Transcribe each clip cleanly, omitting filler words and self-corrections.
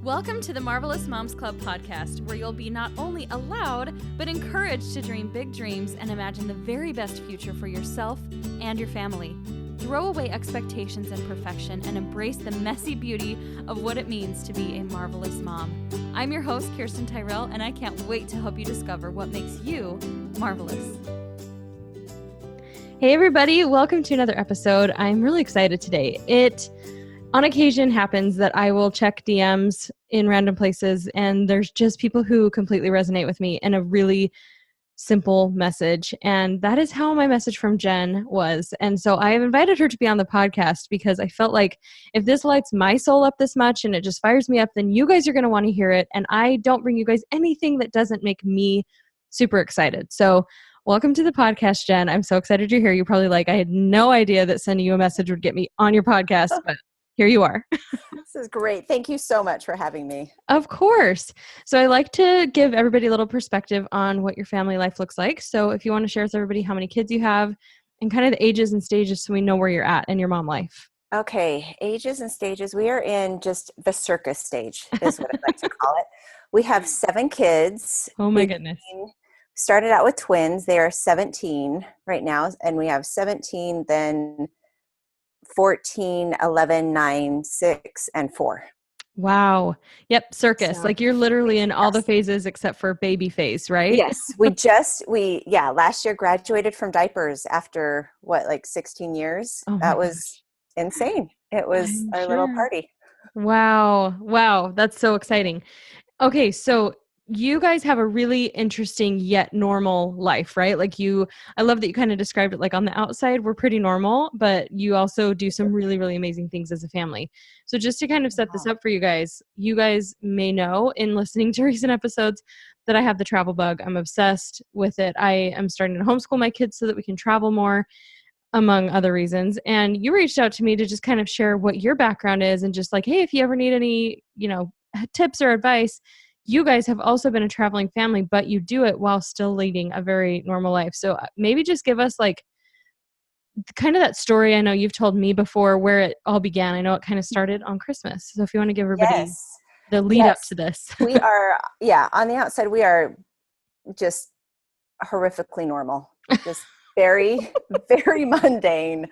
Welcome to the Marvelous Moms Club podcast, where you'll be not only allowed, but encouraged to dream big dreams and imagine the very best future for yourself and your family. Throw away expectations and perfection and embrace the messy beauty of what it means to be a marvelous mom. I'm your host, Kirsten Tyrell, and I can't wait to help you discover what makes you marvelous. Hey everybody, welcome to another episode. I'm really excited today. It on occasion happens that I will check DMs in random places and there's just people who completely resonate with me in a really simple message. And that is how my message from Jen was. And so I have invited her to be on the podcast because I felt like if this lights my soul up this much and it just fires me up, then you guys are going to want to hear it. And I don't bring you guys anything that doesn't make me super excited. So welcome to the podcast, Jen. I'm so excited you're here. You're probably like, I had no idea that sending you a message would get me on your podcast, but here you are. This is great. Thank you so much for having me. Of course. So I like to give everybody a little perspective on what your family life looks like. So if you want to share with everybody how many kids you have and kind of the ages and stages so we know where you're at in your mom life. Okay. Ages and stages. We are in just the circus stage is what I'd like to call it. We have 7 kids. Oh my goodness. Started out with twins. They are 17 right now. And we have 17, then 14, 11, 9, 6, and 4. Wow. Yep. Circus. So, like you're literally in all the phases except for baby phase, right? Yes. Last year graduated from diapers after 16 years. Oh That was insane. It was our little party. Wow. Wow. That's so exciting. Okay. So you guys have a really interesting yet normal life, right? I love that you kind of described it like on the outside, we're pretty normal, but you also do some really, really amazing things as a family. So just to kind of set this up for you guys may know in listening to recent episodes that I have the travel bug. I'm obsessed with it. I am starting to homeschool my kids so that we can travel more, among other reasons. And you reached out to me to just kind of share what your background is and just like, hey, if you ever need any, tips or advice. You guys have also been a traveling family, but you do it while still leading a very normal life. So maybe just give us like kind of that story. I know you've told me before where it all began. I know it kind of started on Christmas. So if you want to give everybody the lead up to this. We are, on the outside, we are just horrifically normal. Just very, very mundane.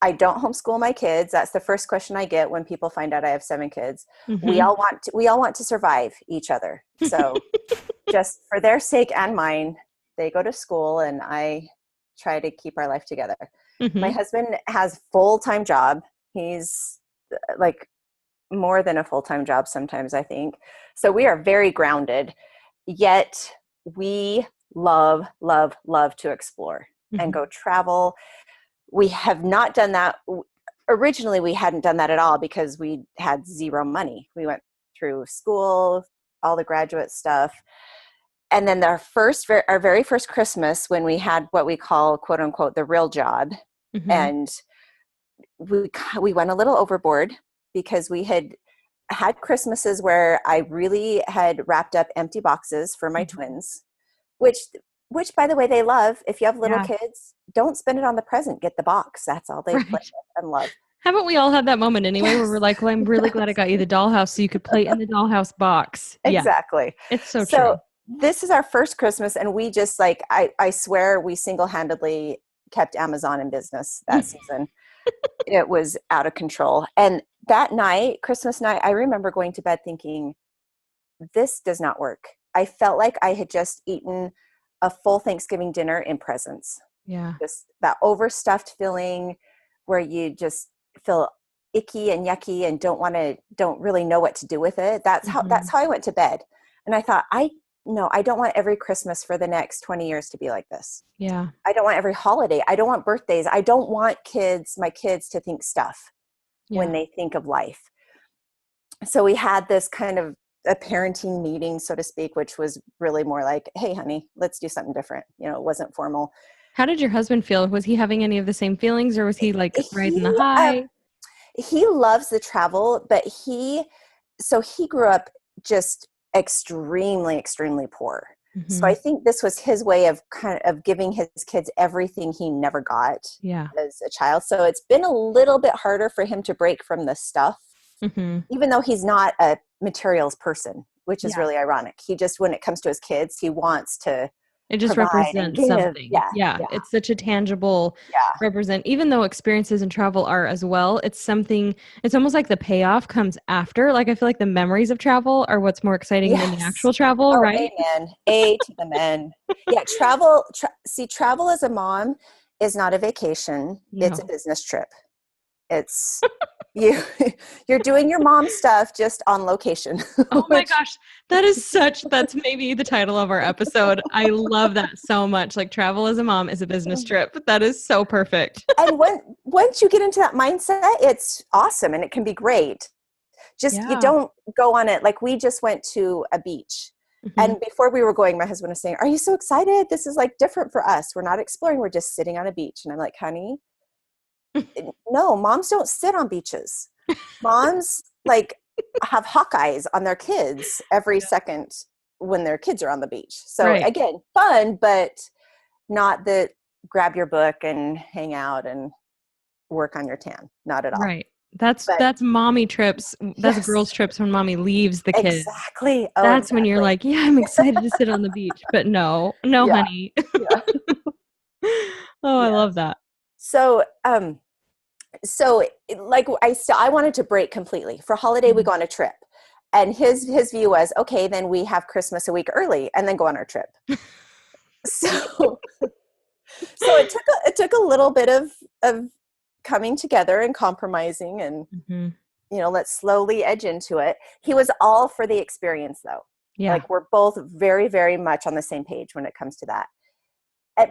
I don't homeschool my kids. That's the first question I get when people find out I have 7 kids. Mm-hmm. We all want to survive each other. So just for their sake and mine, they go to school and I try to keep our life together. Mm-hmm. My husband has full-time job. He's like more than a full-time job sometimes, I think. So we are very grounded, yet we love to explore and go travel. We have not done that. Originally, we hadn't done that at all because we had zero money. We went through school, all the graduate stuff. And then our very first Christmas when we had what we call, quote unquote, the real job. Mm-hmm. And we went a little overboard because we had Christmases where I really had wrapped up empty boxes for my twins, which by the way, they love. If you have little kids, don't spend it on the present. Get the box. That's all they play with and love. Haven't we all had that moment anyway where we're like, well, I'm really glad I got you the dollhouse so you could play in the dollhouse box. Exactly. Yeah. It's so true. This is our first Christmas and we just I swear we single-handedly kept Amazon in business that season. It was out of control. And that night, Christmas night, I remember going to bed thinking, this does not work. I felt like I had just eaten a full Thanksgiving dinner in presents. Yeah. Just that overstuffed feeling where you just feel icky and yucky and don't really know what to do with it. That's how I went to bed. And I thought, I don't want every Christmas for the next 20 years to be like this. Yeah. I don't want every holiday. I don't want birthdays. I don't want my kids to think stuff when they think of life. So we had this kind of a parenting meeting, so to speak, which was really more like, hey, honey, let's do something different. It wasn't formal. How did your husband feel? Was he having any of the same feelings or was he riding the high? He loves the travel, but he grew up just extremely, extremely poor. So I Mhm. think this was his way of kind of giving his kids everything he never got Yeah. as a child. So it's been a little bit harder for him to break from the stuff, Mhm. even though he's not a materials person, which is Yeah. really ironic. He just, when it comes to his kids, he wants to It just provide and represents give. something. Yeah, Yeah, yeah, it's such a tangible yeah. represent even though experiences and travel are as well, it's something it's almost like the payoff comes after. Like, I feel like the memories of travel are what's more exciting than the Yes. actual travel, Oh, right? amen. A to the men. Yeah, see, travel as a mom is not a vacation. It's a No. business trip. It's you you're doing your mom stuff just on location, Oh my which gosh, that's maybe the title of our episode. I love that so much. Like, travel as a mom is a business trip. That is so perfect. and once you get into that mindset, it's awesome and it can be great. Just you Yeah. don't go on it. Like, we just went to a beach. Mhm. And before we were going, my husband was saying, "Are you so excited? This is like different for us. We're not exploring. We're just sitting on a beach." And I'm like, "Honey, no, moms don't sit on beaches. Moms like have hawk eyes on their kids every Yeah. second when their kids are on the beach." So Right. again, fun, but not the grab your book and hang out and work on your tan. Not at all. Right. But That's mommy trips. That's yes, girls trips when mommy leaves the kids. exactly. Oh, That's when you're exactly. like, "Yeah, I'm excited to sit on the beach." But no. No, Yeah. honey. Yeah. Oh, I Yeah. love that. So, like I wanted to break completely. For holiday, we Mhm. go on a trip. And his view was, okay, then we have Christmas a week early and then go on our trip. So so it took a little bit of coming together and compromising and, Mhm. let's slowly edge into it. He was all for the experience though. Yeah. Like, we're both very, very much on the same page when it comes to that.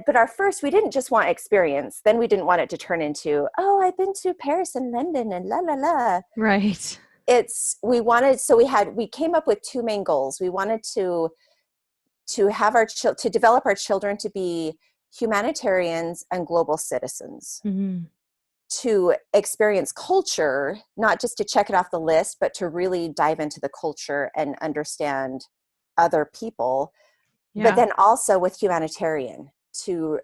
But our first, we didn't just want experience. Then we didn't want it to turn into, oh, I've been to Paris and London and la la la. Right. We came up with two main goals. We wanted to develop our children to be humanitarians and global citizens, Mhm. to experience culture, not just to check it off the list, but to really dive into the culture and understand other people. But Yeah. then also with humanitarian, to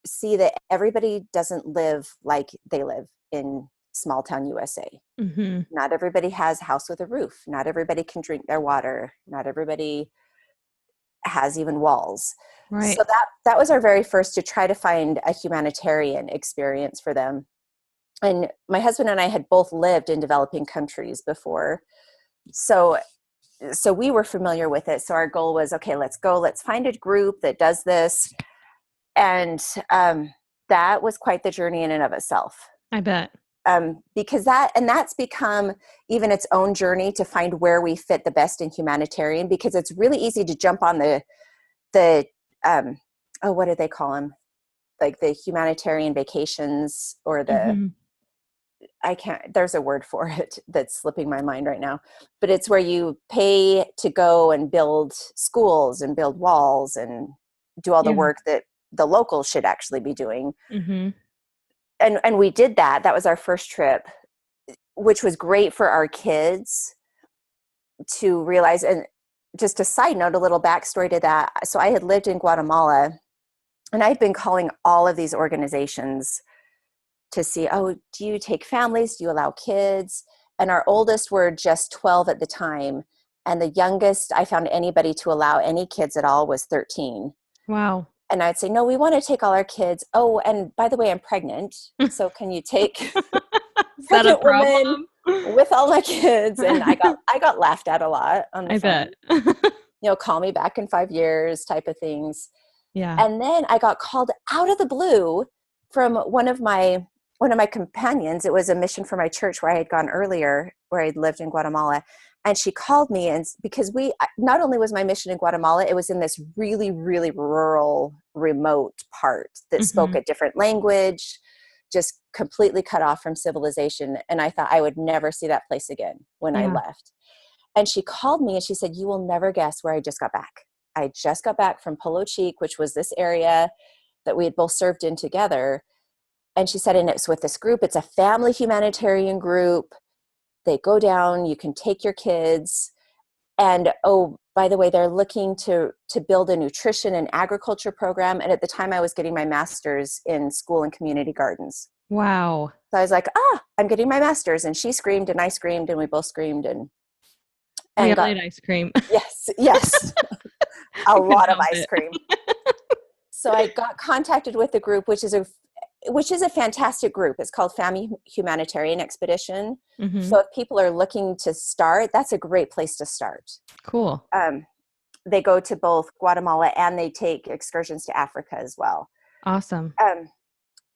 see that everybody doesn't live like they live in small town USA. Mhm. Not everybody has a house with a roof. Not everybody can drink their water. Not everybody has even walls. So Right. that was our very first, to try to find a humanitarian experience for them. And my husband and I had both lived in developing countries before. So we were familiar with it. So our goal was, okay, let's find a group that does this. And that was quite the journey in and of itself. I bet. Because that's become even its own journey to find where we fit the best in humanitarian, because it's really easy to jump on the um, oh, what do they call them, like the humanitarian vacations, or Mhm. I can't, there's a word for it that's slipping my mind right now, but it's where you pay to go and build schools and build walls and do all the Yeah. work that the locals should actually be doing. Mhm. And we did that. That was our first trip, which was great for our kids to realize. And just a side note, a little backstory to that. So I had lived in Guatemala, and I've been calling all of these organizations to see, oh, do you take families? Do you allow kids? And our oldest were just 12 at the time. And the youngest I found anybody to allow any kids at all was 13. Wow. And I'd say, no, we want to take all our kids. Oh, and by the way, I'm pregnant. So can you take Is that a pregnant woman problem? with all my kids? And I got laughed at a lot on the I bet. phone. Call me back in 5 years type of things. Yeah. And then I got called out of the blue from one of my companions. It was a mission for my church where I had gone earlier, where I'd lived in Guatemala. And she called me, and because not only was my mission in Guatemala, it was in this really, really rural, remote part that spoke Mhm. a different language, just completely cut off from civilization. And I thought I would never see that place again when I Yeah. left. And she called me and she said, "You will never guess where I just got back. I just got back from Polo Cheek, which was this area that we had both served in together." And she said, and it's with this group. It's a family humanitarian group. They go down, you can take your kids. And oh, by the way, they're looking to build a nutrition and agriculture program. And at the time I was getting my master's in school and community gardens. Wow. So I was like, I'm getting my master's. And she screamed and I screamed and we both screamed We and all got, ate ice cream. yes, a I couldn't lot of help ice it. cream. So I got contacted with the group, which is a fantastic group. It's called Family Humanitarian Expedition. Mm-hmm. So if people are looking to start, that's a great place to start. Cool. They go to both Guatemala and they take excursions to Africa as well. Awesome.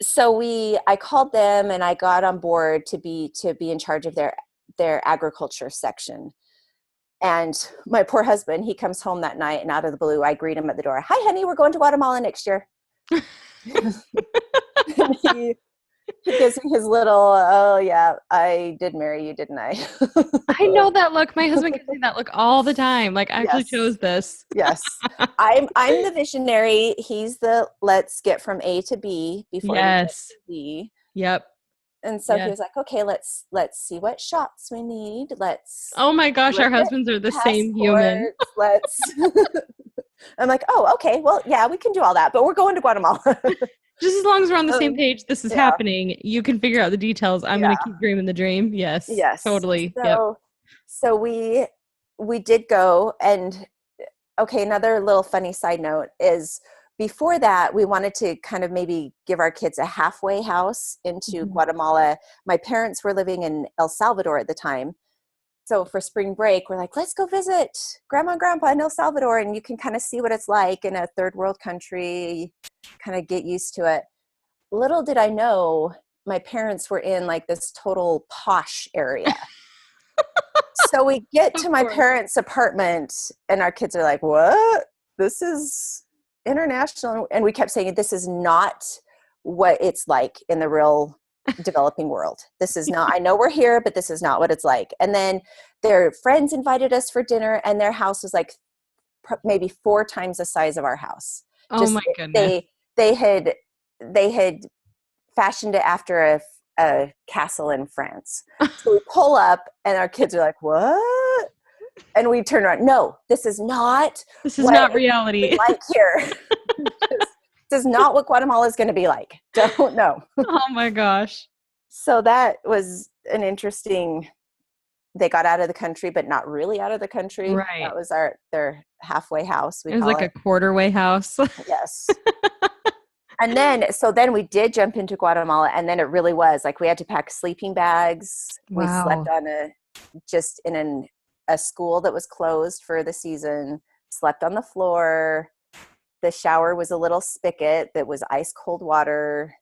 So I called them and I got on board to be in charge of their agriculture section. And my poor husband, he comes home that night and out of the blue, I greet him at the door. Hi, honey, we're going to Guatemala next year. he gives me his little, oh yeah, I did marry you, didn't I? I know that look. My husband gives me that look all the time. Like, I actually Yes. chose this. Yes. I'm the visionary. He's the let's get from A to B before we get Yes. to Z. Yep. And so he Yes. was like, okay, let's see what shots we need. Let's Oh my gosh, our look at husbands are the same human. passports. Let's I'm like, oh, okay, well, yeah, we can do all that, but we're going to Guatemala. Just as long as we're on the same page, this is Yeah. happening. You can figure out the details. I'm going to keep dreaming the dream. Yes. Yes. Totally. Yep. So we did go, and okay, another little funny side note is before that, we wanted to kind of maybe give our kids a halfway house into Guatemala. My parents were living in El Salvador at the time. So for spring break, we're like, let's go visit grandma and grandpa in El Salvador. And you can kind of see what it's like in a third world country, kind of get used to it. Little did I know, my parents were in like this total posh area. So we get to my parents' apartment and our kids are like, what? This is international. And we kept saying, this is not what it's like in the real developing world. This is not, I know we're here, but this is not what it's like. And then their friends invited us for dinner and their house was like maybe 4 times the size of our house. Oh my goodness. They had fashioned it after a castle in France. So we pull up and our kids are like, what? And we turn around. No, this is not reality. like here. This is not what Guatemala is going to be like. Don't know. Oh my gosh. So that was an interesting, they got out of the country, but not really out of the country. Right. That was their halfway house. It was like a quarter-way house. Yes. And then we did jump into Guatemala, and then it really was like we had to pack sleeping bags. Wow. We slept on a school that was closed for the season, slept on the floor. The shower was a little spigot that was ice cold water.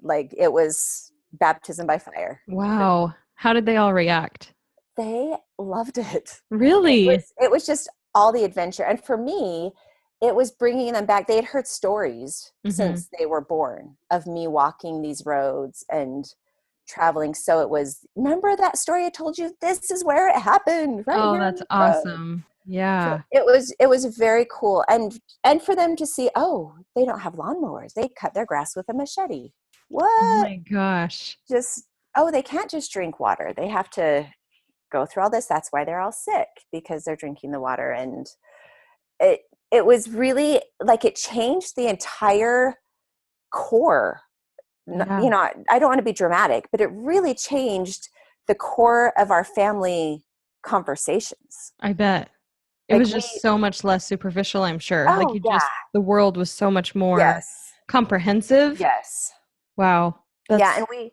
Like it was baptism by fire. Wow. How did they all react? They loved it. Really? It was just all the adventure. And for me, it was bringing them back. They had heard stories since they were born of me walking these roads and traveling. So it was, remember that story I told you? This is where it happened. Right oh, here that's awesome. Yeah. So it was very cool. And for them to see, oh, they don't have lawnmowers. They cut their grass with a machete. What? Oh my gosh. They can't just drink water. They have to go through all this. That's why they're all sick, because they're drinking the water. And it was really like it changed the entire core. Yeah. You know, I don't want to be dramatic, but it really changed the core of our family conversations. I bet. It was just so much less superficial, I'm sure. Oh, the world was so much more comprehensive. Yes. Wow. Yeah. And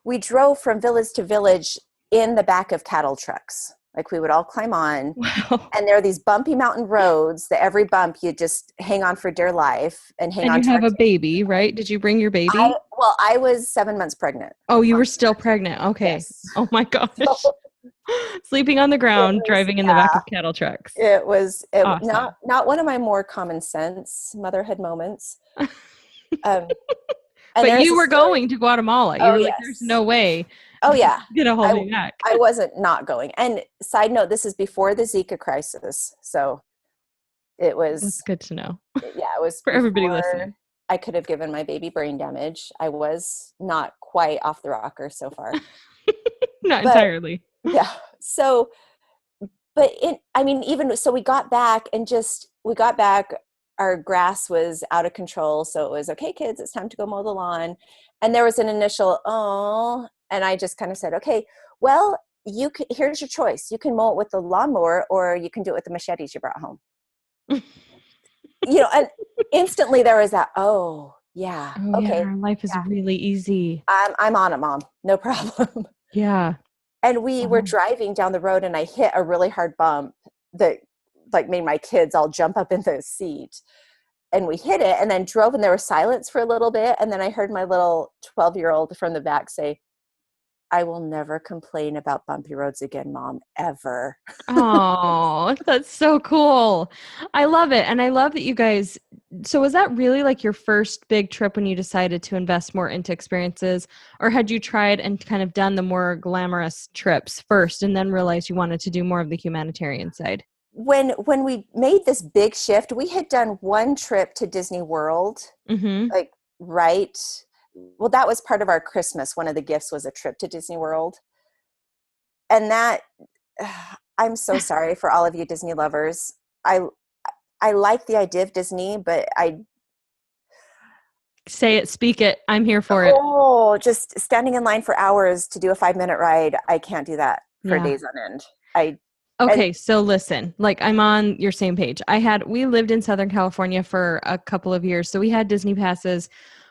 we drove from village to village in the back of cattle trucks. Like we would all climb on. Wow. And there are these bumpy mountain roads that every bump you just hang on for dear life and hang on. And you have a baby, right? Did you bring your baby? I was 7 months pregnant. Oh, you were still pregnant. Okay. Yes. Oh my gosh. Sleeping on the ground, driving in the back of cattle trucks. It was awesome. not one of my more common sense motherhood moments. But you were going to Guatemala. You were like, there's no way. Oh yeah. Gonna hold me back. I wasn't not going. And side note, this is before the Zika crisis. So it was. That's good to know. Yeah, it was for everybody listening. I could have given my baby brain damage. I was not quite off the rocker so far. Not entirely. Yeah. So but I mean, even so, we got back, our grass was out of control. So it was okay, kids, it's time to go mow the lawn. And there was an initial, oh, and I just kind of said, okay, well, here's your choice. You can mow it with the lawnmower or you can do it with the machetes you brought home. And instantly there was that, oh, yeah, Oh yeah, okay, our life is yeah, really easy. I'm on it, mom, no problem. Yeah. And we were Wow. driving down the road and I hit a really hard bump that like made my kids all jump up in the seat. And we hit it and then drove, and there was silence for a little bit. And then I heard my little 12-year-old from the back say, I will never complain about bumpy roads again, mom, ever. Oh, that's so cool. I love it. And I love that you guys. So, was that really like your first big trip when you decided to invest more into experiences? Or had you tried and kind of done the more glamorous trips first and then realized you wanted to do more of the humanitarian side? When we made this big shift, we had done one trip to Disney World, Mm-hmm. like, right. Well, that was part of our Christmas. One of the gifts was a trip to Disney World. And that, I'm so sorry for all of you Disney lovers. I like the idea of Disney, but Say it, speak it. I'm here for it. just standing in line for hours to do a 5-minute ride, I can't do that for Yeah. days on end. I and Okay, so listen, like I'm on your same page. We lived in Southern California for a couple of years, so we had Disney passes.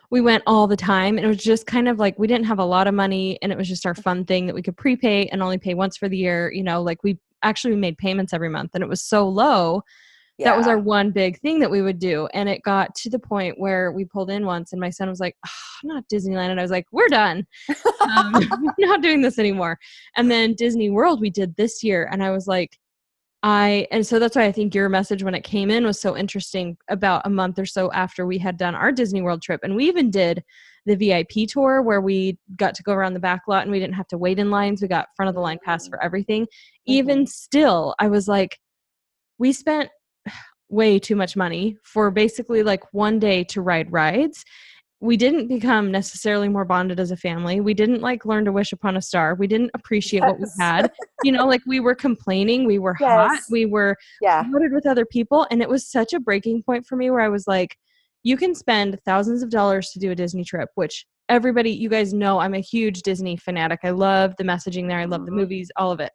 We went all the time, and it was just kind of like we didn't have a lot of money, and it was just our fun thing that we could prepay and only pay once for the year. Like we actually made payments every month, and it was so low. That was yeah. our one big thing that we would do. And it got to the point where we pulled in once, and my son was like, oh, not Disneyland. And I was like, we're done. We're not doing this anymore. And then Disney World we did this year, and I was like, and so that's why I think your message when it came in was so interesting about a month or so after we had done our Disney World trip. And we even did the VIP tour where we got to go around the back lot and we didn't have to wait in lines. We got front of the line pass for everything. Even Mm-hmm. still, I was like, we spent way too much money for basically like one day to ride rides. We didn't become necessarily more bonded as a family. We didn't like learn to wish upon a star. We didn't appreciate what we Yes. had. Like we were complaining, we were hot, Yes. we were Yeah. crowded with other people. And it was such a breaking point for me where I was like, you can spend thousands of dollars to do a Disney trip, which everybody, you guys know I'm a huge Disney fanatic. I love the messaging there. I love the Mm-hmm. movies, all of it.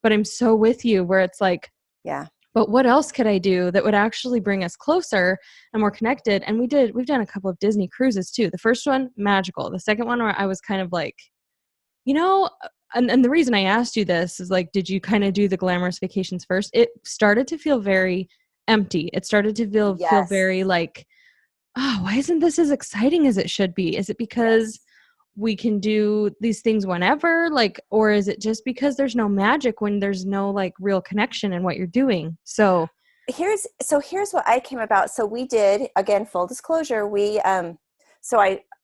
But I'm so with you where it's like, Yeah. but what else could I do that would actually bring us closer and more connected? And we've done a couple of Disney cruises too. The first one, magical. The second one, where I was kind of like, you know, and the reason I asked you this is like, did you kind of do the glamorous vacations first? It started to feel very empty. It started to feel Yes. very like, oh, why isn't this as exciting as it should be? Is it because Yes. we can do these things whenever, like, or is it just because there's no magic when there's no like real connection in what you're doing? So Here's what I came about. So we did, again, full disclosure,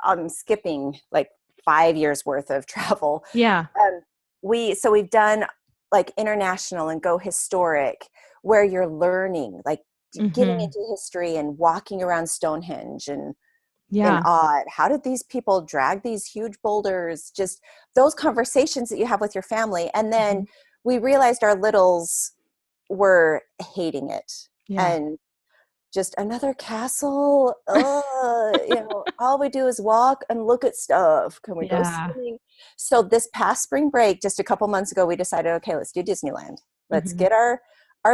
I'm skipping like 5 years worth of travel. yeah. Um, we've done like international and go historic, where you're learning, like getting Mm-hmm. into history and walking around Stonehenge and in Yeah. awe at how did these people drag these huge boulders, just those conversations that you have with your family. And then Hmm. we realized our littles were hating it, Yeah. and just another castle, all we do is walk and look at stuff, can we go Yeah. swimming? So this past spring break, just a couple months ago, we decided, okay, let's do Disneyland. Let's Hmm. get our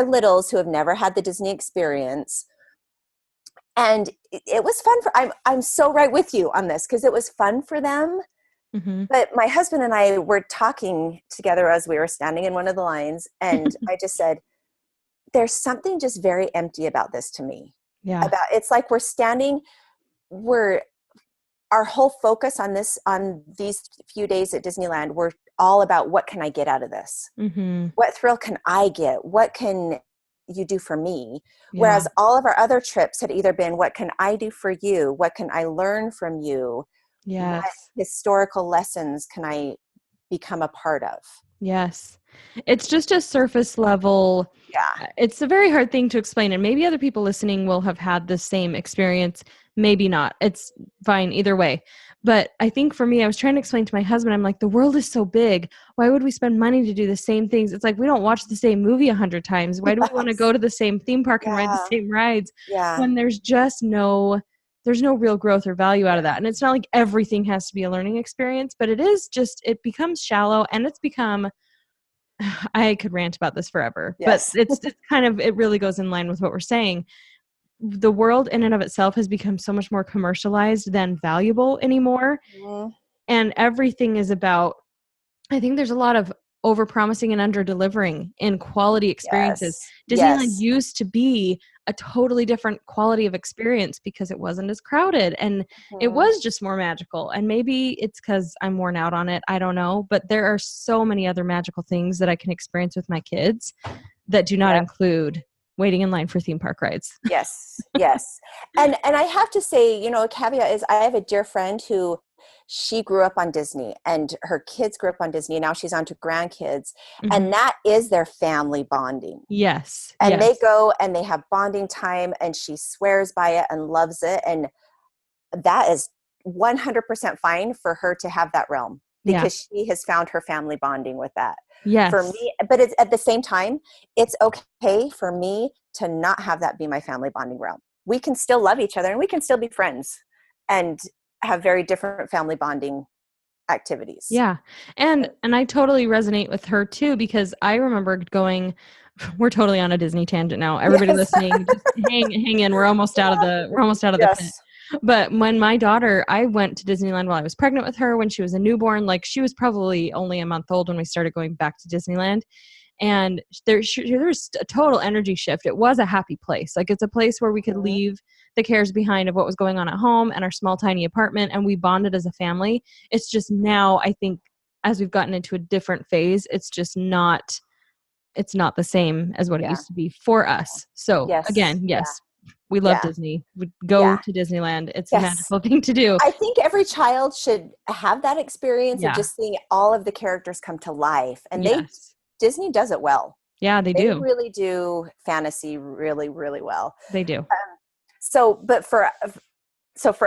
littles who have never had the Disney experience. And it was fun I'm so right with you on this, because it was fun for them. Hmm. But my husband and I were talking together as we were standing in one of the lines, and I just said, there's something just very empty about this to me. Yeah. It's like we're our whole focus on these few days at Disneyland, we're all about what can I get out of this? Hmm. What thrill can I get? What can you do for me? Yeah. Whereas all of our other trips had either been, what can I do for you? What can I learn from you? What Yes. historical lessons can I become a part of? Yes. It's just a surface level. Yeah. It's a very hard thing to explain. And maybe other people listening will have had the same experience. maybe not. It's fine either way. But I think for me, I was trying to explain to my husband, I'm like, the world is so big. Why would we spend money to do the same things? It's like we don't watch the same movie 100 times. Why do we want to Yes. go to the same theme park and ride the Yeah. same rides Yeah. when there's no real growth or value out of that? And it's not like everything has to be a learning experience, but it becomes shallow, and it's become I could rant about this forever, but Yes. it's kind of, it really goes in line with what we're saying. The world in and of itself has become so much more commercialized than valuable anymore. Mhm. And everything is about, I think there's a lot of over promising and under delivering in quality experiences. Yes. Disneyland Yes. used to be a totally different quality of experience because it wasn't as crowded and it Mhm. was just more magical. And maybe it's because I'm worn out on it. I don't know. But there are so many other magical things that I can experience with my kids that do not Yep. include waiting in line for theme park rides. Yes. Yes. And I have to say, a caveat is I have a dear friend who she grew up on Disney and her kids grew up on Disney. And now she's on to grandkids. And Mhm. that is their family bonding. Yes. And they Yes. go and they have bonding time and she swears by it and loves it. And that is 100% fine for her to have that realm Yeah. because she has found her family bonding with that. For Yes. me, but it's at the same time, it's okay for me to not have that be my family bonding realm. We can still love each other and we can still be friends and have very different family bonding activities. Yeah. And I totally resonate with her too because I remember going we're totally on a Disney tangent now. Everybody Yes. listening, just hang in. We're almost out of the pit. Yes. But when my daughter, I went to Disneyland while I was pregnant with her when she was a newborn. Like she was probably only a month old when we started going back to Disneyland. And there's a total energy shift. It was a happy place. Like it's a place where we could Mhm. leave the cares behind of what was going on at home and our small tiny apartment, and we bonded as a family. It's just now, I think, as we've gotten into a different phase, it's not the same as what it Yeah. used to be for us. So Yes. again, Yeah. yes, we love Yeah. Disney. We go Yeah. to Disneyland. It's a Yes. magical thing to do. I think every child should have that experience of Yeah. just seeing all of the characters come to life. And Yes. Disney does it well. Yeah, they They do. really do fantasy really, really well. They do. So, but for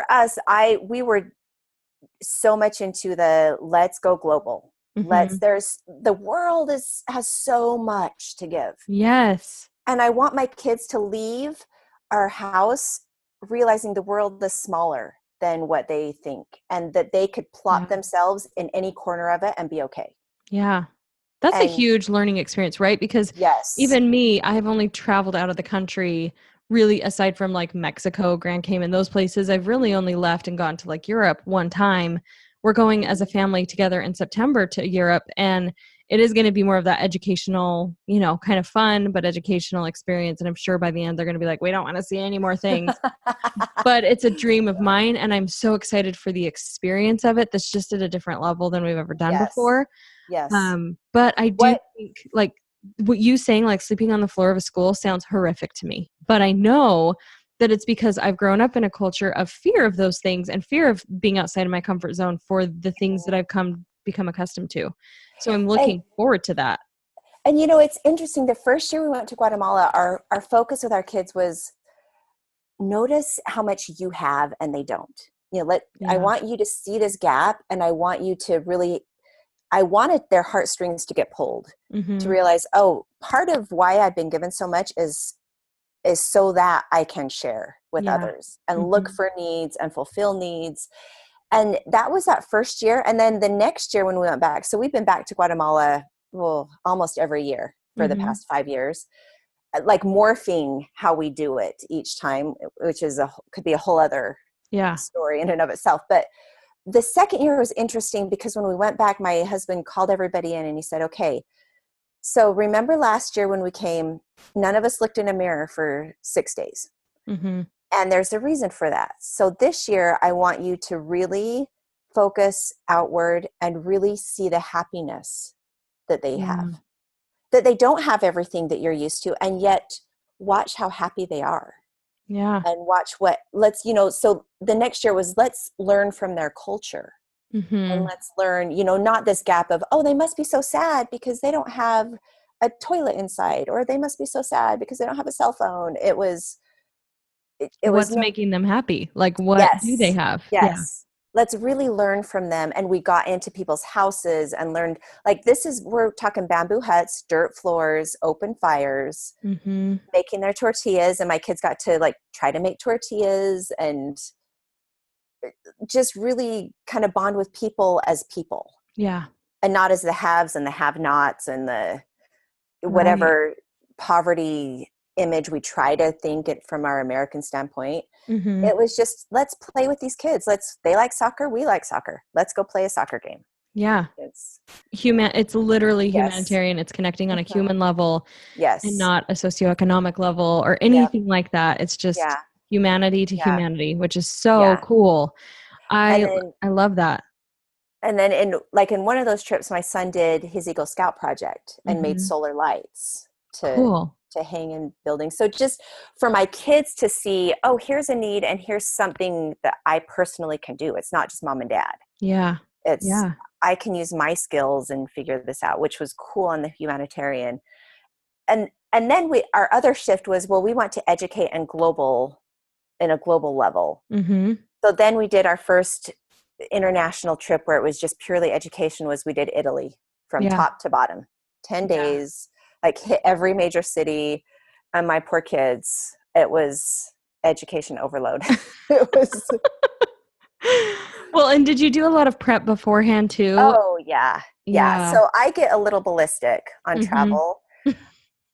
us, we were so much into the let's go global. Hmm. The world has so much to give. Yes. And I want my kids to leave our house realizing the world is smaller than what they think and that they could plot Yeah. themselves in any corner of it and be okay. Yeah. That's a And huge learning experience, right? Because yes. even me, I have only traveled out of the country really aside from like Mexico, Grand Cayman, those places. I've really only left and gone to like Europe one time. We're going as a family together in September to Europe, and it is going to be more of that educational, kind of fun, but educational experience. And I'm sure by the end they're going to be like, we don't want to see any more things. But it's a dream of mine, and I'm so excited for the experience of it. That's just at a different level than we've ever done Yes. before. Yes. But I do What think like what you saying, like sleeping on the floor of a school sounds horrific to me. But I know that it's because I've grown up in a culture of fear of those things and fear of being outside of my comfort zone for the things that I've become accustomed to. So I'm and looking forward to that. and it's interesting. The first year we went to Guatemala, our focus with our kids was notice how much you have and they don't. I Yeah. want you to see this gap and I want you to really I wanted their heartstrings to get pulled to Mhm. realize, oh, part of why I've been given so much is so that I can share with Yeah. others and look Mhm. for needs and fulfill needs. And that was that first year. And then the next year when we went back, so we've been back to Guatemala, well, almost every year for the Mhm. past 5 years, like morphing how we do it each time, which could be a whole other Yeah. story in and of itself. But the second year was interesting because when we went back, my husband called everybody in and he said, okay, so remember last year when we came, none of us looked in a mirror for 6 days. Mhm. And there's a reason for that. So this year, I want you to really focus outward and really see the happiness that they have, Yeah. that they don't have everything that you're used to, and yet watch how happy they are Yeah. and watch so the next year was let's learn from their culture. And Mhm. let's learn, not this gap of, oh, they must be so sad because they don't have a toilet inside, or they must be so sad because they don't have a cell phone. It was, it was What's no, making them happy? Like, what do they yes, have? Yeah. yes. Let's really learn from them. And we got into people's houses and learned, like, we're talking bamboo huts, dirt floors, open fires, Mm-hmm. making their tortillas. And my kids got to like try to make tortillas and just really kind of bond with people as people, Yeah. and not as the haves and the have nots and the Right. whatever poverty image we try to think it from our American standpoint. Mm-hmm. It was just, let's play with these kids. They like soccer. We like soccer. Let's go play a soccer game. Yeah. It's It's literally yes. humanitarian. It's connecting on a Mhm. human level and Yes. not a socioeconomic level or Yep. anything like that. It's just Yeah. humanity to Yeah. humanity, which is so Yeah. cool. And I then, I love that. in one of those trips, my son did his Eagle Scout project and made Mm-hmm. solar lights to Cool. hang in buildings. So just for my kids to see, oh, here's a need and here's something that I personally can do. It's not just mom and dad. Yeah. It's, Yeah. I can use my skills and figure this out, which was cool on the humanitarian. And then our other shift was, well, we want to educate in a global level. Mm-hmm. So then we did our first international trip where it was just purely education. Was we did Italy from Yeah. top to bottom, 10 Yeah. days, like hit every major city. And my poor kids, it was education overload. It was, Well, and did you do a lot of prep beforehand too? oh yeah. Yeah. Yeah. So I get a little ballistic on Mm-hmm. travel.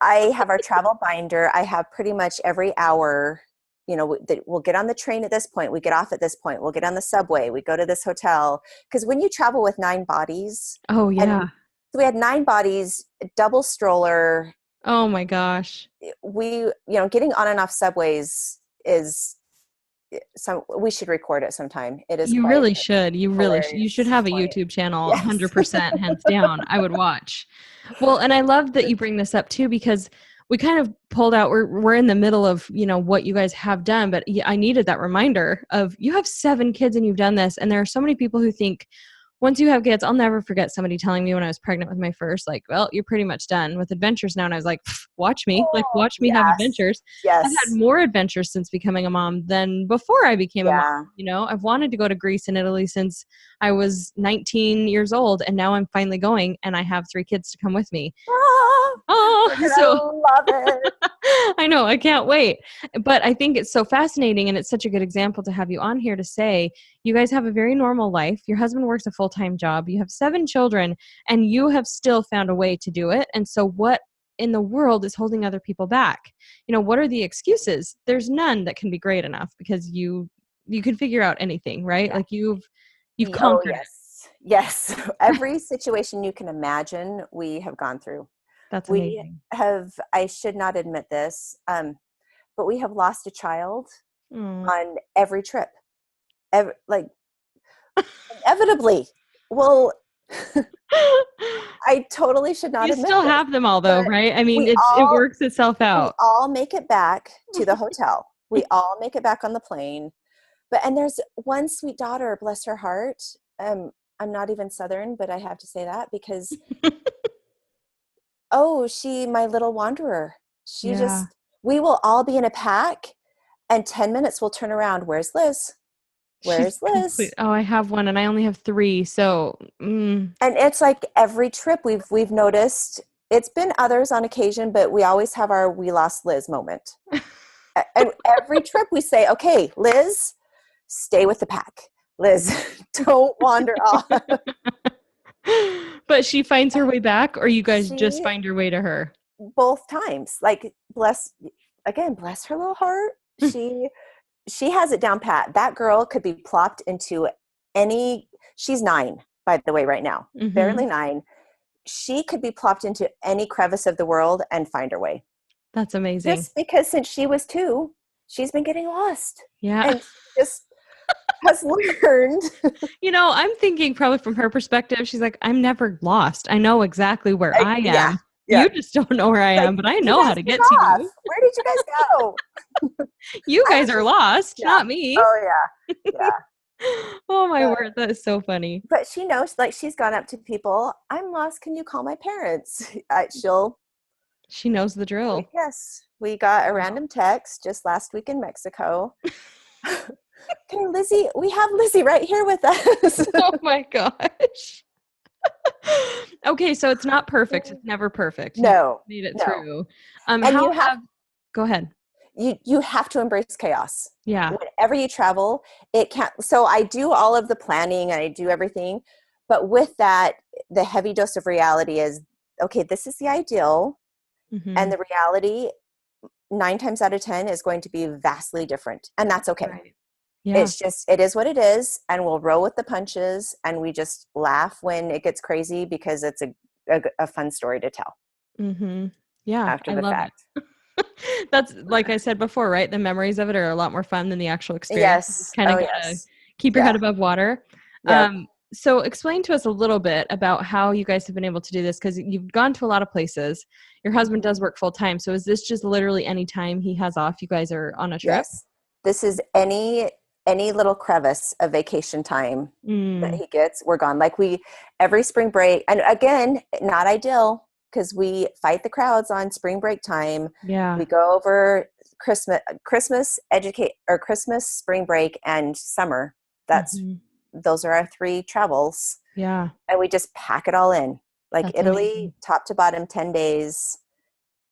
I have our travel binder. I have pretty much every hour, we'll get on the train at this point. We get off at this point. We'll get on the subway. We go to this hotel. Because when you travel with 9 bodies, Oh and yeah. so we had 9 bodies, double stroller. Oh my gosh. Getting on and off subways is we should record it sometime. It is You quite really should. You should hilarious. have a Point. YouTube channel, Yes. 100%, hands down. I would watch. Well, and I love that you bring this up too because we kind of pulled out. We're in the middle of what you guys have done, but yeah, I needed that reminder of you have 7 kids and you've done this, and there are so many people who think once you have kids, I'll never forget somebody telling me when I was pregnant with my first, like, well, you're pretty much done with adventures now. And I was like, watch me, like, Oh, watch me have yes. adventures. I've had Yes. more adventures since becoming a mom than before I became a mom. Yeah. I've wanted to go to Greece and Italy since I was 19 years old, and now I'm finally going, and I have 3 kids to come with me. Ah, Oh, we're going so to love it. I know, I can't wait. But I think it's so fascinating, and it's such a good example to have you on here to say you guys have a very normal life. Your husband works a full-time job. You have 7 children, and you have still found a way to do it. And so what in the world is holding other people back? What are the excuses? There's none that can be great enough because you can figure out anything, right? Yeah. Like you've Oh, conquered it. yes. Yes. Every situation you can imagine, we have gone through. That's We amazing. have, I should not admit this, but we have lost a child Mm. on every trip. Like, inevitably. Well, I totally should not You admit still this, have them all though, but right? I mean, we it all works itself we out. all make it back to the hotel. We all make it back on the plane. And there's one sweet daughter, bless her heart. I'm not even Southern, but I have to say that because, oh, my little wanderer. Yeah. We will all be in a pack and 10 minutes we'll turn around. Where's Liz? She's Where's complete. Liz? Oh, I have one and I only have 3. So, And it's like every trip we've noticed, it's been others on occasion, but we always have our we lost Liz moment. And every trip we say, okay, Liz, stay with the pack. Liz, don't wander off. but she finds her way back, or you guys just She, find your way to her. both times, like, bless her little heart. She has it down pat. That girl could be plopped into she's 9, by the way, right now, Mm-hmm. barely 9. She could be plopped into any crevice of the world and find her way. That's amazing. Just because since she was 2, she's been getting lost. Yeah. And she just has learned. I'm thinking probably from her perspective, she's like, I'm never lost. I know exactly where I Yeah. am. Yeah. You just don't know where I Like, am, but I you know how guys to took get to off. you. Where did you guys go? You I guys was are just, lost, yeah. not me. Oh, yeah. Yeah. Oh my But, word, that is so funny. but she knows, like, she's gone up to people. I'm lost. Can you call my parents? She'll She knows the drill. Yes, we got a Wow. random text just last week in Mexico. Okay, Lizzie, we have Lizzie right here with us. Oh my gosh. Okay, so it's not perfect. It's never perfect. You No, made it no. through. And How you have have Go ahead. you have to embrace chaos. Yeah. Whenever you travel, it can't. So I do all of the planning and I do everything, but with that, the heavy dose of reality is okay. This is the ideal, and Mhm. the reality 9 times out of 10 is going to be vastly different, and that's okay. Right. Yeah. It's just it is what it is, and we'll roll with the punches, and we just laugh when it gets crazy because it's a fun story to tell Mhm. Yeah, after I the love it. fact. That's like I said before, right? The memories of it are a lot more fun than the actual experience. You just Yes. kinda Oh gotta yes. keep your head Yeah. above water. Yep. So explain to us a little bit about how you guys have been able to do this because you've gone to a lot of places. Your husband Mhm. does work full time. So is this just literally any time he has off, you guys are on a trip? Yes. This is any little crevice of vacation time that Mm, he gets, we're gone. Like we every spring break, and again, not ideal because we fight the crowds on spring break time. yeah. We go over Christmas, educate or Christmas, spring break, and summer. That's Mhm. those are our three travels, Yeah. and we just pack it all in. Like That's Italy, amazing. top to bottom, 10 days,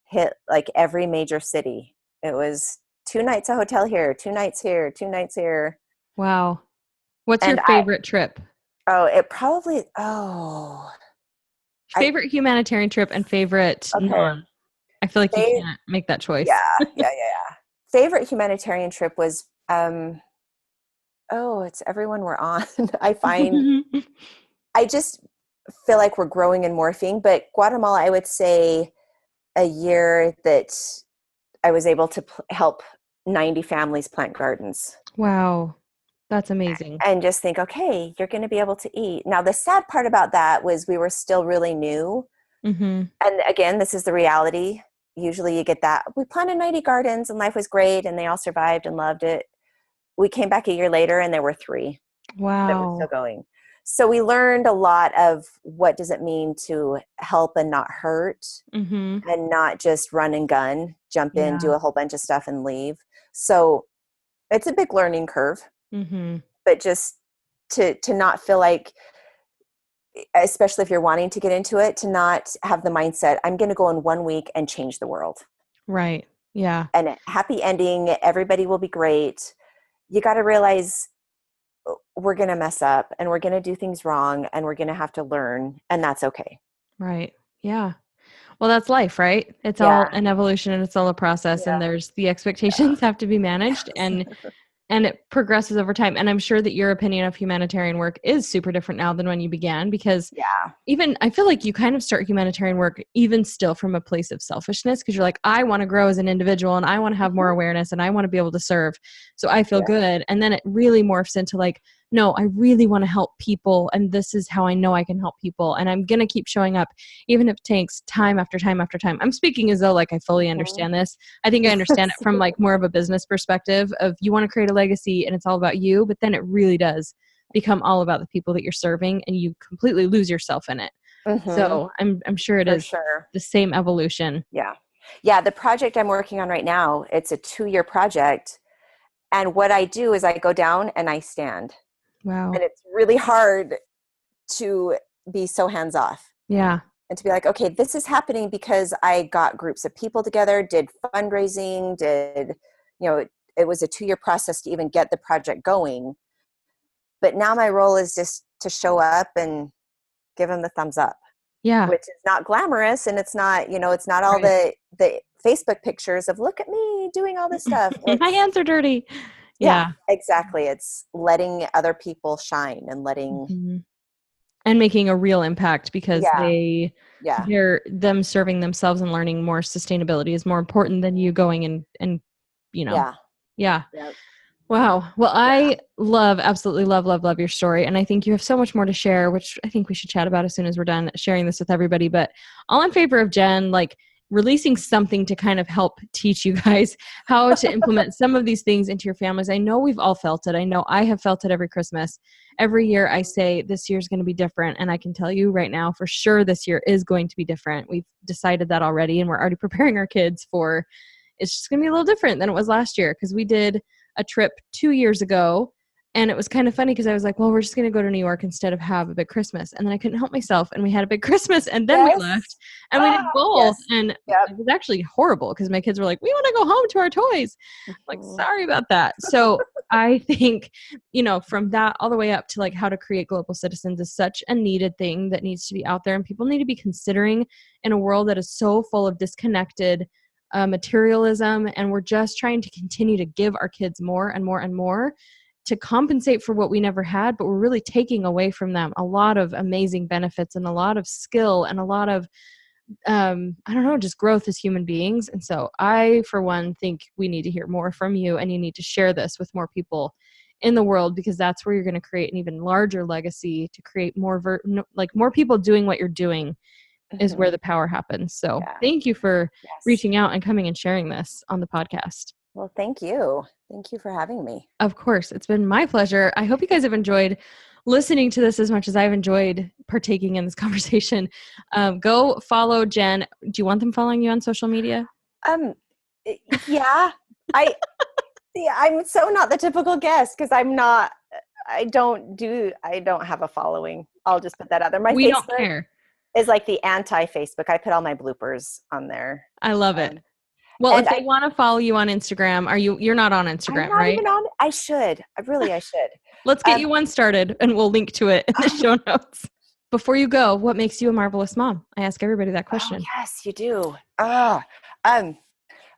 hit like every major city. It was 2 nights a hotel here, 2 nights here, 2 nights here. Wow. What's your And I favorite trip? oh, it probably oh I Favorite humanitarian trip and favorite okay. non? I feel like you Fa- can't make that yeah, choice. yeah. Favorite humanitarian trip was oh, it's everyone we're on. I find I just feel like we're growing and morphing, but Guatemala, I would say a year that I was able to help 90 families plant gardens. Wow. That's amazing. And just think, okay, you're going to be able to eat. Now, the sad part about that was we were still really new. Mhm. And again, this is the reality. Usually you get that. We planted 90 gardens and life was great and they all survived and loved it. We came back a year later and there were three that were still Wow. going. So we learned a lot of what does it mean to help and not hurt Mhm. and not just run and gun, jump in, do Yeah. a whole bunch of stuff and leave. So it's a big learning curve, Mhm. but just to not feel like, especially if you're wanting to get into it, to not have the mindset I'm going to go in 1 week and change the world Right. Yeah. and happy ending, everybody will be great. You got to realize we're going to mess up and we're going to do things wrong and we're going to have to learn, and that's okay. Right. Yeah. Well, that's life, right? It's Yeah. all an evolution and it's all a process and Yeah. there's the expectations have to be managed and it progresses over time. And I'm sure that your opinion of humanitarian work is super different now than when you began because Yeah. even I feel like you kind of start humanitarian work even still from a place of selfishness because you're like, I want to grow as an individual and I want to have more Mhm. awareness and I want to be able to serve. So I feel Yeah. good. And then it really morphs into like, no, I really want to help people. And this is how I know I can help people. And I'm going to keep showing up, even if it takes time after time after time. I'm speaking as though like I fully Mhm. understand this. I think I understand it from like more of a business perspective of you want to create a legacy and it's all about you, but then it really does become all about the people that you're serving and you completely lose yourself in it. Mhm. So I'm sure it For is sure. the same evolution. Yeah. Yeah, the project I'm working on right now, it's a 2-year project, and what I do is I go down and I stand. Wow. And it's really hard to be so hands off Yeah. and to be like, okay, this is happening because I got groups of people together, did fundraising, it was a 2-year process to even get the project going. But now my role is just to show up and give them the thumbs up, Yeah. which is not glamorous. And it's not, it's not all Right. the Facebook pictures of look at me doing all this stuff. My It's, hands are dirty. yeah, Yeah. exactly. It's letting other people shine and letting, Mhm. And making a real impact because yeah, yeah. they're them serving themselves and learning more sustainability is more important than you going and you know. Yeah. Yeah. Yeah. Wow. Well, Yeah. I absolutely love your story. And I think you have so much more to share, which I think we should chat about as soon as we're done sharing this with everybody. But all in favor of Jen, like releasing something to kind of help teach you guys how to implement some of these things into your families. I know we've all felt it. I know I have felt it every Christmas. Every year I say this year's going to be different. And I can tell you right now for sure this year is going to be different. We've decided that already, and we're already preparing our kids for it's just going to be a little different than it was last year, because we did a trip 2 years ago. And it was kind of funny because I was like, well, we're just going to go to New York instead of have a big Christmas. And then I couldn't help myself. And we had a big Christmas, and then we left and we did both. Yes. And Yep. it was actually horrible because my kids were like, we want to go home to our toys. Like, sorry about that. So I think, from that all the way up to like how to create global citizens is such a needed thing that needs to be out there. And people need to be considering in a world that is so full of disconnected materialism. And we're just trying to continue to give our kids more and more and more to compensate for what we never had, but we're really taking away from them a lot of amazing benefits and a lot of skill and a lot of, just growth as human beings. And so I, for one, think we need to hear more from you, and you need to share this with more people in the world, because that's where you're going to create an even larger legacy to create more, more people doing what you're doing is where the power happens. So thank you for reaching out and coming and sharing this on the podcast. Well, thank you. Thank you for having me. Of course. It's been my pleasure. I hope you guys have enjoyed listening to this as much as I've enjoyed partaking in this conversation. Go follow Jen. Do you want them following you on social media? Yeah. I'm so not the typical guest because I don't have a following. I'll just put that out there. My We Facebook don't care. is like the anti-Facebook. I put all my bloopers on there. I love it. Well, if they want to follow you on Instagram, you're not on Instagram, I'm not right? even on. I should. I should. Let's get you one started, and we'll link to it in the show notes. Before you go, what makes you a marvelous mom? I ask everybody that question. Oh, yes, you do.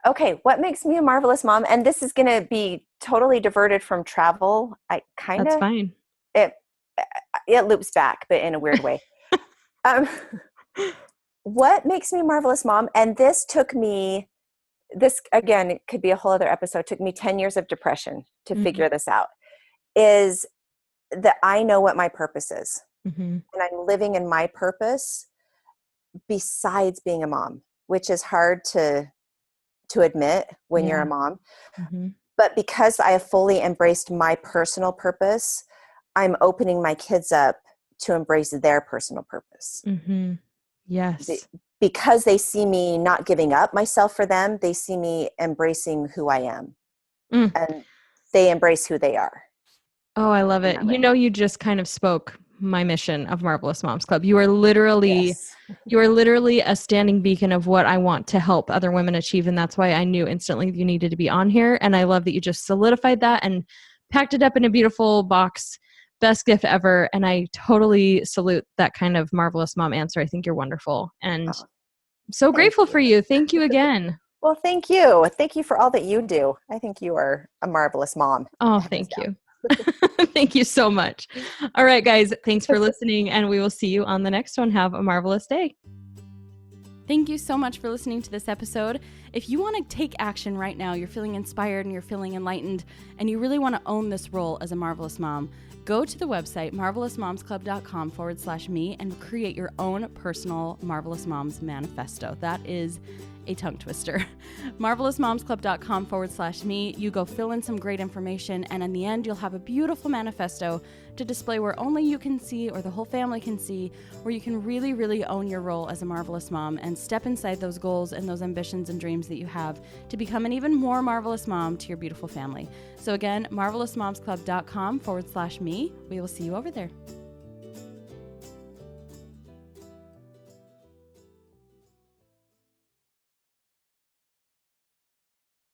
Okay. What makes me a marvelous mom? And this is going to be totally diverted from travel. That's fine. It loops back, but in a weird way. What makes me a marvelous mom? And this again, it could be a whole other episode. Took me 10 years of depression to figure this out, is that I know what my purpose is. And I'm living in my purpose besides being a mom, which is hard to admit when you're a mom. But because I have fully embraced my personal purpose, I'm opening my kids up to embrace their personal purpose. Yes. Because they see me not giving up myself for them, they see me embracing who I am. And they embrace who they are. Oh, I love it. You just kind of spoke my mission of Marvelous Moms Club. You are literally a standing beacon of what I want to help other women achieve. And that's why I knew instantly you needed to be on here. And I love that you just solidified that and packed it up in a beautiful box. Best gift ever. And I totally salute that kind of marvelous mom answer. I think you're wonderful. And I'm so grateful for you. Thank you again. Well, thank you. Thank you for all that you do. I think you are a marvelous mom. Oh, thank you. Thank you so much. All right, guys. Thanks for listening, and we will see you on the next one. Have a marvelous day. Thank you so much for listening to this episode. If you want to take action right now, you're feeling inspired and you're feeling enlightened, and you really want to own this role as a marvelous mom, go to the website, marvelousmomsclub.com/me, and create your own personal Marvelous Moms manifesto. That is a tongue twister. marvelousmomsclub.com/me. You go fill in some great information, and in the end, you'll have a beautiful manifesto to display where only you can see, or the whole family can see, where you can really, really own your role as a marvelous mom and step inside those goals and those ambitions and dreams that you have to become an even more marvelous mom to your beautiful family. So again, marvelousmomsclub.com/me. We will see you over there.